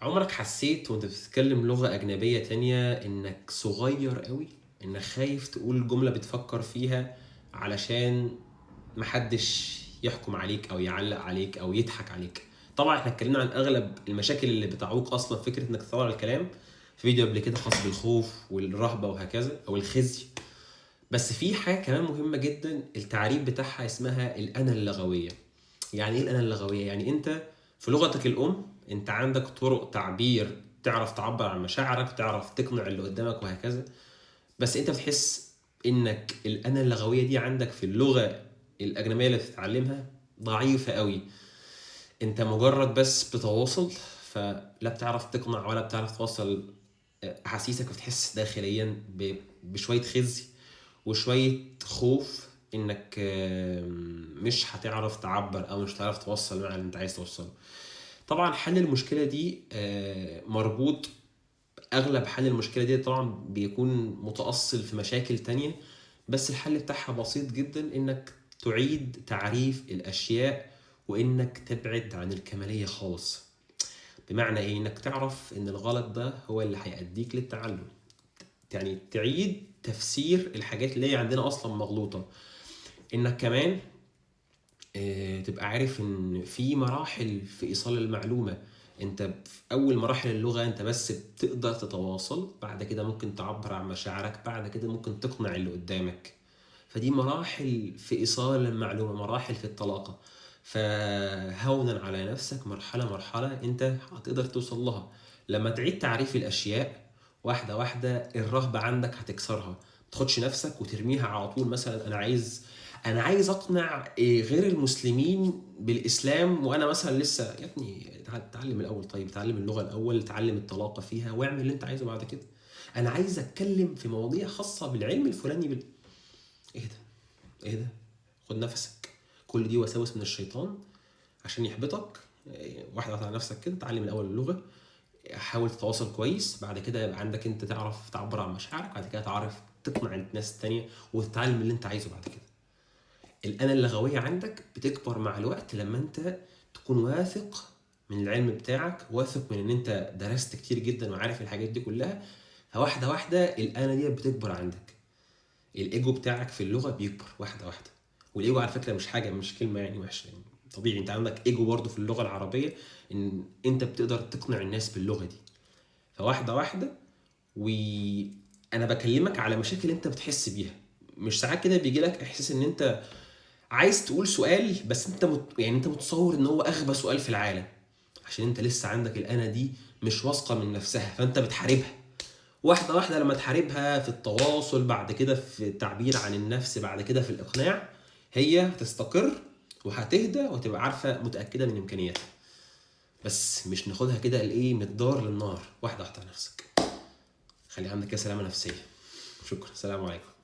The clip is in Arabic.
عمرك حسيت وانت بتتكلم لغة أجنبية تانية إنك صغير قوي، إنك خايف تقول جملة بتفكر فيها علشان محدش يحكم عليك أو يعلق عليك أو يضحك عليك؟ طبعا احنا اتكلمنا عن أغلب المشاكل اللي بتعوق أصلا فكرة إنك تطور الكلام في فيديو قبل كده خاص بالخوف والرهبة وهكذا أو الخزي. بس في حاجة كمان مهمة جدا التعريف بتاعها اسمها الأنا اللغوية. يعني ايه الأنا اللغوية؟ يعني انت في لغتك الأم انت عندك طرق تعبير، تعرف تعبر عن مشاعرك، تعرف تقنع اللي قدامك وهكذا. بس انت بتحس انك الأنا اللغوية دي عندك في اللغة الأجنبية اللي بتتعلمها ضعيفة قوي. انت مجرد بس بتتواصل، فلا بتعرف تقنع ولا بتعرف توصل احاسيسك، بتحس داخليا بشويه خزي وشويه خوف انك مش هتعرف تعبر او مش هتعرف توصل المعنى اللي انت عايز توصله. طبعا حل المشكله دي مربوط، اغلب حل المشكله دي طبعا بيكون متأصل في مشاكل تانية. بس الحل بتاعها بسيط جدا، انك تعيد تعريف الاشياء وانك تبعد عن الكماليه خالص. بمعنى ايه؟ انك تعرف ان الغلط ده هو اللي هيأديك للتعلم. يعني تعيد تفسير الحاجات اللي هي عندنا اصلا مغلوطة. انك كمان تبقى عارف ان في مراحل في ايصال المعلومة. انت في اول مراحل اللغة انت بس بتقدر تتواصل، بعد كده ممكن تعبر عن مشاعرك، بعد كده ممكن تقنع اللي قدامك. فدي مراحل في ايصال المعلومة، مراحل في الطلاقة. فهونا على نفسك، مرحلة مرحلة انت هتقدر توصل لها. لما تعيد تعريف الاشياء واحدة واحدة الرهبة عندك هتكسرها. ما تاخدش نفسك وترميها على طول. مثلا انا عايز اقنع غير المسلمين بالاسلام، وانا مثلا لسه يا ابني اتعلم الاول. طيب اتعلم اللغة الاول، اتعلم الطلاقة فيها واعمل اللي انت عايزه بعد كده. انا عايز اتكلم في مواضيع خاصة بالعلم الفلاني ايه ده؟ ايه ده؟ خد نفسك. كل دي وساوس من الشيطان عشان يحبطك. واحدة واحدة على نفسك كده. اتعلم الأول اللغة، حاول تتواصل كويس، بعد كده يبقى عندك انت تعرف تعبر عن مشاعرك، بعد كده تعرف تقنع الناس التانية وتتعلم اللي انت عايزه بعد كده. الأنا اللغوية عندك بتكبر مع الوقت لما انت تكون واثق من العلم بتاعك، واثق من ان انت درست كتير جدا وعارف الحاجات دي كلها. فواحدة واحدة الأنا دي بتكبر عندك. الايجو بتاعك في اللغه بيكبر واحده واحده. والايجو على فكره مش حاجه، مش كلمه يعني وحشه يعني. طبيعي انت عندك ايجو برضو في اللغه العربيه، ان انت بتقدر تقنع الناس باللغه دي. فواحده واحده. وانا بكلمك على مشاكل انت بتحس بيها. مش ساعات كده بيجي لك احساس ان انت عايز تقول سؤال بس انت يعني انت متصور ان هو اغبى سؤال في العالم، عشان انت لسه عندك الانا دي مش واثقه من نفسها، فانت بتحاربها. واحدة واحدة لما تحاربها في التواصل، بعد كده في التعبير عن النفس، بعد كده في الإقناع، هي هتستقر وهتهدى وتبقى عارفة متأكدة من إمكانياتها. بس مش ناخدها كده الإيه من الدار للنار. واحدة واحدة على نفسك. خلي عندك كده سلامة نفسية. شكرا، سلام عليكم.